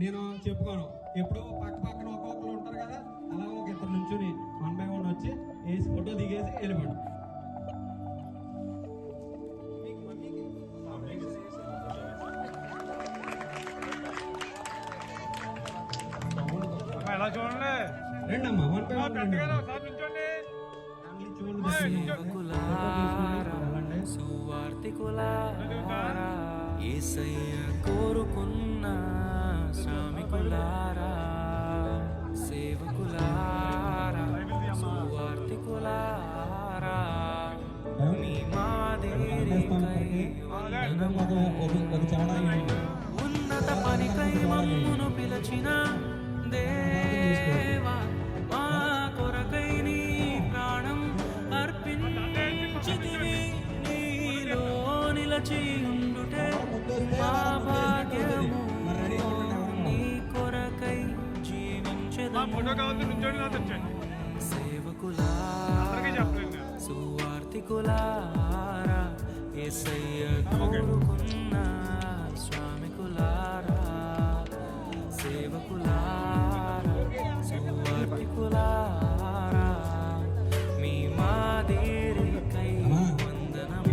నేను చెప్పుకోను. ఎప్పుడు పక్క పక్కన ఒక్కొక్కరు ఉంటారు కదా, అలా ఒక ఇద్దరు నుంచుని 1 by 1 వచ్చి వేసి ఫోటో దిగేసి వెళ్ళిపోండి. ఎలా చూడండి, రండమ్మా 1 by 1 రండి. సువార్తికులారా యేసయ్య కోరుకున్న శ్రామికులారా సేవకులారా సువార్తికులారా మీ మాదిరికై ఉన్నత పనికై మమ్మును పిలచిన దేవా మా కొరకై నీ ప్రాణం అర్పించితివి నీలో నిలచి ఉండుటే మా భాగ్యము నీ కొరకై జీవించెదము సేవకులారా సువార్తికులారా యేసయ్య కోరుకున్న శ్రామికులారా సేవకులారా సువార్తికులారా మీ మాదిరికై వందనము.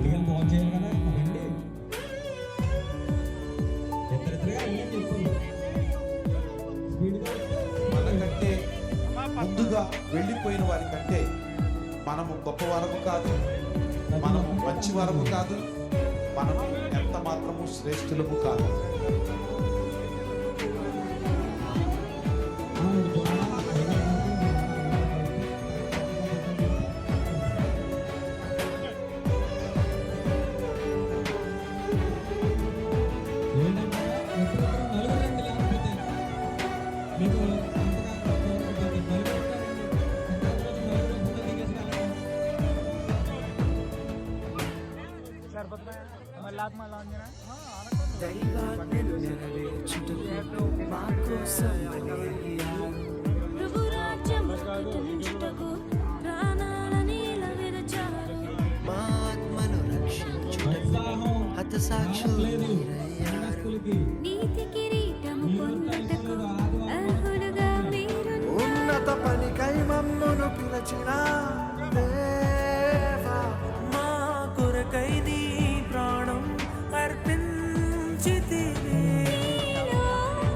మనకంటే ముందుగా వెళ్ళిపోయిన వారి కంటే మనము గొప్పవారము కాదు, మనము మంచి వారము కాదు, మనము ఎంత మాత్రము శ్రేష్ఠులము కాదు. దైవాజ్ఞను నెరవేర్చుటకు మా కోసం బలియ్యారు. ప్రభురాజ్యము స్తుతించుటకు ప్రాణాలని విరచారు. మా ఆత్మను రక్షించుటకు హతసాక్షులు మీరయ్యారు. నీతి కిరీటము పొందుటకు అర్హులుగా మీరున్నారు. ఉన్నత పనికై మమ్మును పిలచిన దేవా మా కొరకై నీ ప్రాణం అర్పించితివి. నీలో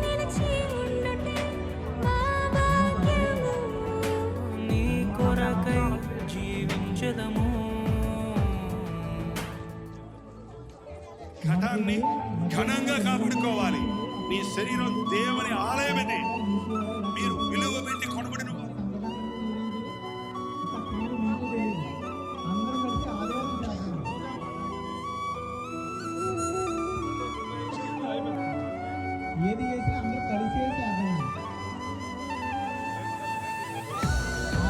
నిలిచి ఉండుటే మా భాగ్యము. నీ కొరకై జీవించెదము. ఘటాన్ని ఘనంగా కాపాడుకోవాలి. నీ శరీరం దేవుని ఆలయమని మీరు విలువ పెట్టి కొనబడిన ఏది చేసినా అందరూ కలిసి చేద్దాం.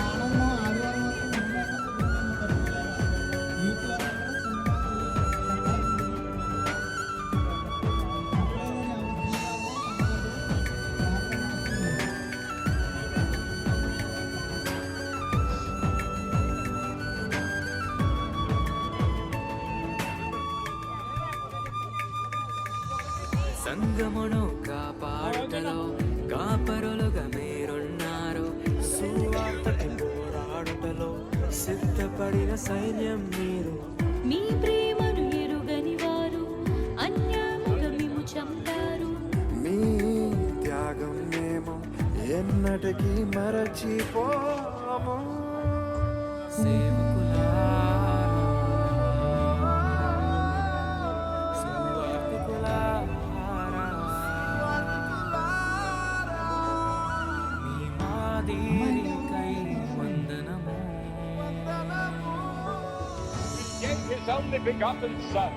ఆనందం ఆదివారం సంగమును కాపాడుటలో కాపరులుగా మీరున్నారు. సువార్తకు పోరాడుటలో సిద్ధపడిన సైన్యం మీరు. మీ ప్రేమను ఎరుగని వారు అన్యాయముగా మిమ్ము చంపారు. మీ త్యాగం మేము ఎన్నటికీ మరచిపోము. మీ మాదిరికై వందనము. His only begotten Son,